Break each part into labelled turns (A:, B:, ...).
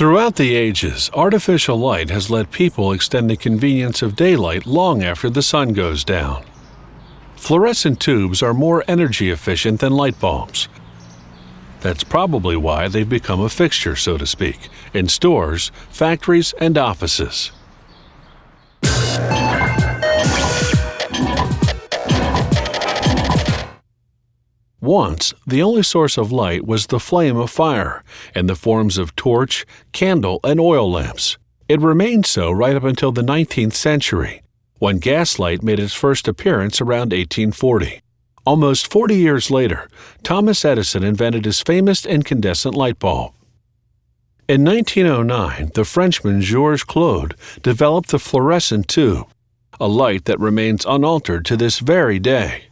A: Throughout the ages, artificial light has let people extend the convenience of daylight long after the sun goes down. Fluorescent tubes are more energy efficient than light bulbs. That's probably why they've become a fixture, so to speak, in stores, factories, and offices. Once, the only source of light was the flame of fire, in the forms of torch, candle, and oil lamps. It remained so right up until the 19th century, when gaslight made its first appearance around 1840. Almost 40 years later, Thomas Edison invented his famous incandescent light bulb. In 1909, the Frenchman Georges Claude developed the fluorescent tube, a light that remains unaltered to this very day.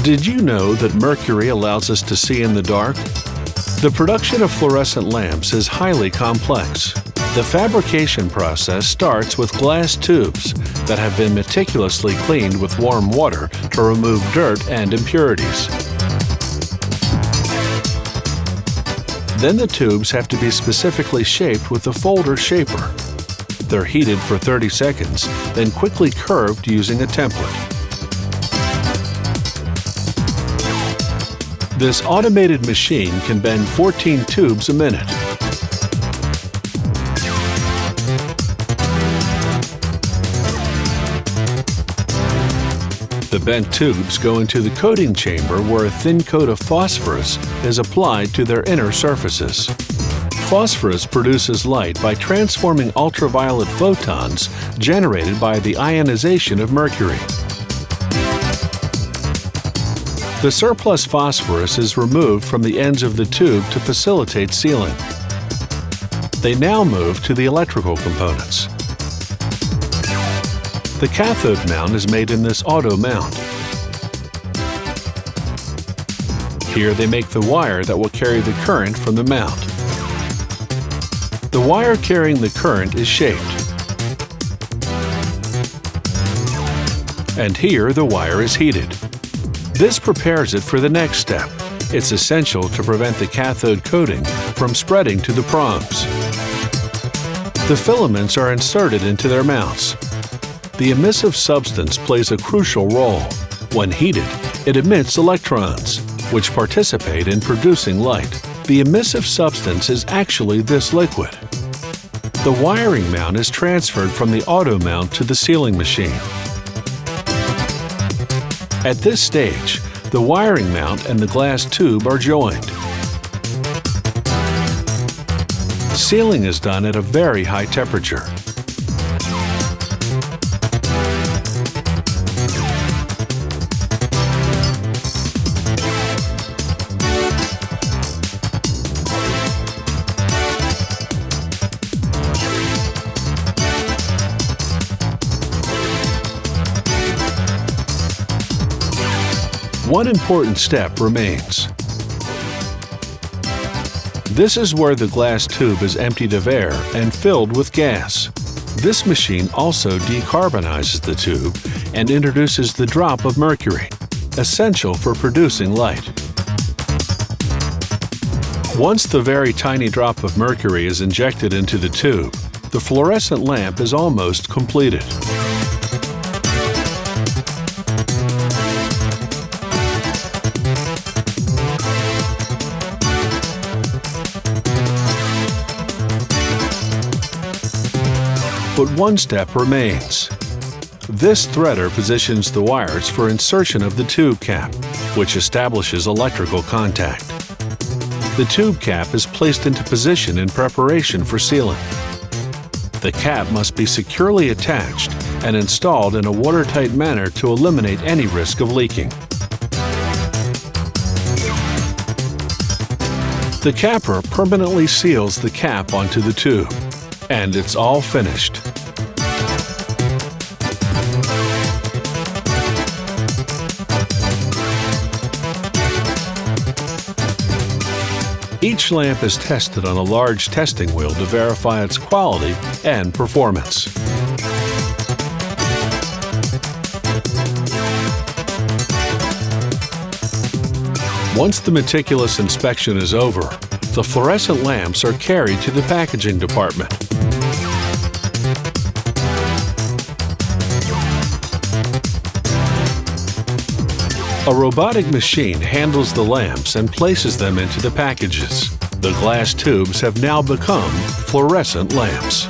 A: Did you know that mercury allows us to see in the dark? The production of fluorescent lamps is highly complex. The fabrication process starts with glass tubes that have been meticulously cleaned with warm water to remove dirt and impurities. Then the tubes have to be specifically shaped with the folder shaper. They're heated for 30 seconds, then quickly curved using a template. This automated machine can bend 14 tubes a minute. The bent tubes go into the coating chamber where a thin coat of phosphorus is applied to their inner surfaces. Phosphorus produces light by transforming ultraviolet photons generated by the ionization of mercury. The surplus phosphorus is removed from the ends of the tube to facilitate sealing. They now move to the electrical components. The cathode mount is made in this auto mount. Here they make the wire that will carry the current from the mount. The wire carrying the current is shaped. And here the wire is heated. This prepares it for the next step. It's essential to prevent the cathode coating from spreading to the prongs. The filaments are inserted into their mounts. The emissive substance plays a crucial role. When heated, it emits electrons, which participate in producing light. The emissive substance is actually this liquid. The wiring mount is transferred from the auto mount to the sealing machine. At this stage, the wiring mount and the glass tube are joined. Sealing is done at a very high temperature. One important step remains. This is where the glass tube is emptied of air and filled with gas. This machine also decarbonizes the tube and introduces the drop of mercury, essential for producing light. Once the very tiny drop of mercury is injected into the tube, the fluorescent lamp is almost completed. But one step remains. This threader positions the wires for insertion of the tube cap, which establishes electrical contact. The tube cap is placed into position in preparation for sealing. The cap must be securely attached and installed in a watertight manner to eliminate any risk of leaking. The capper permanently seals the cap onto the tube, and it's all finished. Each lamp is tested on a large testing wheel to verify its quality and performance. Once the meticulous inspection is over, the fluorescent lamps are carried to the packaging department. A robotic machine handles the lamps and places them into the packages. The glass tubes have now become fluorescent lamps.